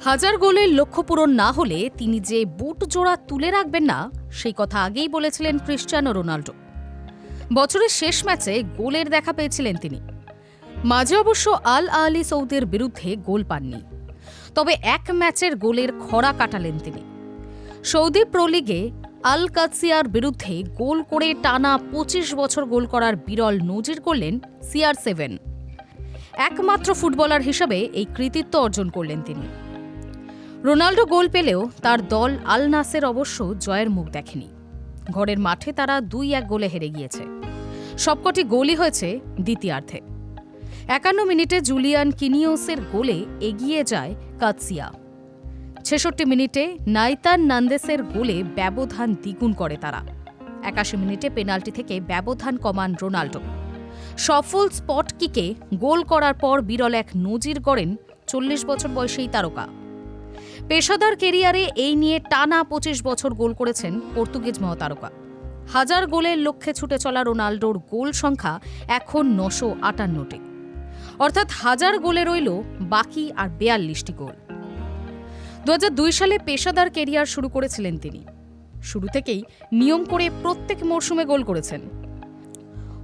হাজার গোলের লক্ষ্য পূরণ না হলে তিনি যে বুট জোড়া তুলে রাখবেন না সেই কথা আগেই বলেছিলেন ক্রিস্টিয়ানো রোনাল্ডো। বছরের শেষ ম্যাচে গোলের দেখা পেয়েছিলেন তিনি। মাঝে অবশ্য আল আহলি সৌদের বিরুদ্ধে গোল পাননি, তবে এক ম্যাচের গোলের খরা কাটালেন তিনি। সৌদি প্রো লিগে আল কাদসিয়ার বিরুদ্ধে গোল করে টানা ২৫ বছর গোল করার বিরল নজির করলেন CR7। একমাত্র ফুটবলার হিসেবে এই কৃতিত্ব অর্জন করলেন তিনি। রোনাল্ডো গোল পেলেও তার দল আল নাসের অবশ্য জয়ের মুখ দেখেনি। ঘরের মাঠে তারা ২-১ গোলে হেরে গিয়েছে। সবকটি গোলই হয়েছে দ্বিতীয়ার্ধে। ৫১ মিনিটে জুলিয়ান কিনিওসের গোলে এগিয়ে যায় কাদসিয়া। ৬৬ মিনিটে নাইতান নান্দেসের গোলে ব্যবধান দ্বিগুণ করে তারা। ৮১ মিনিটে পেনাল্টি থেকে ব্যবধান কমান রোনাল্ডো। সফল স্পট কিকে গোল করার পর বিরল এক নজির গড়েন ৪০ বছর বয়সী তারকা। পেশাদার কেরিয়ারে এই নিয়ে টানা ২৫ বছর গোল করেছেন পর্তুগিজ মহাতারকা। হাজার গোলের লক্ষ্যে ছুটে চলা রোনাল্ডোর গোল সংখ্যা এখন ৯৫৮টি, অর্থাৎ হাজার গোলে রইল বাকি আর ৪২টি গোল। ২০০২ সালে পেশাদার কেরিয়ার শুরু করেছিলেন তিনি। শুরু থেকেই নিয়ম করে প্রত্যেক মরশুমে গোল করেছেন।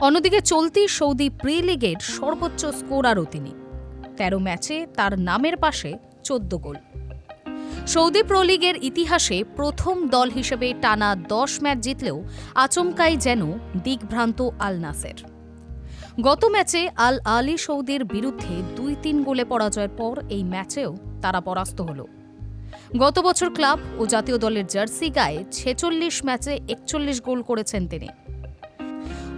অন্যদিকে চলতি সৌদি প্রি লিগের সর্বোচ্চ স্কোরারও তিনি। ১৩ ম্যাচে তার নামের পাশে ১৪ গোল। সৌদি প্রো লিগের ইতিহাসে প্রথম দল হিসেবে টানা ১০ ম্যাচ জিতলেও আচমকাই যেন দিকভ্রান্ত আল নাসের। গত ম্যাচে আল আহলি সৌদির বিরুদ্ধে ২-৩ গোলে পরাজয়ের পর এই ম্যাচেও তারা পরাস্ত হল। গত বছর ক্লাব ও জাতীয় দলের জার্সি গায়ে ৪৬ ম্যাচে ৪১ গোল করেছেন তিনি।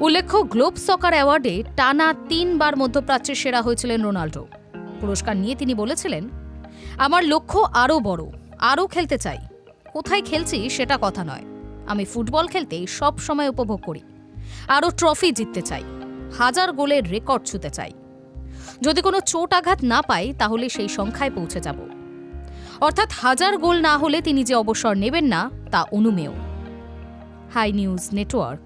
উল্লেখ্য, গ্লোব সকার অ্যাওয়ার্ডে টানা ৩ বার মধ্যপ্রাচ্যের সেরা হয়েছিলেন রোনাল্ডো। পুরস্কার নিয়ে তিনি বলেছিলেন, আমার লক্ষ্য আরও বড়, আরও খেলতে চাই। কোথায় খেলছি সেটা কথা নয়, আমি ফুটবল খেলতে সব সময় উপভোগ করি। আরও ট্রফি জিততে চাই, হাজার গোলের রেকর্ড ছুঁতে চাই। যদি কোনো চোট আঘাত না পাই তাহলে সেই সংখ্যায় পৌঁছে যাব। অর্থাৎ হাজার গোল না হলে তিনি যে অবসর নেবেন না তা অনুমেয়। Hi news network.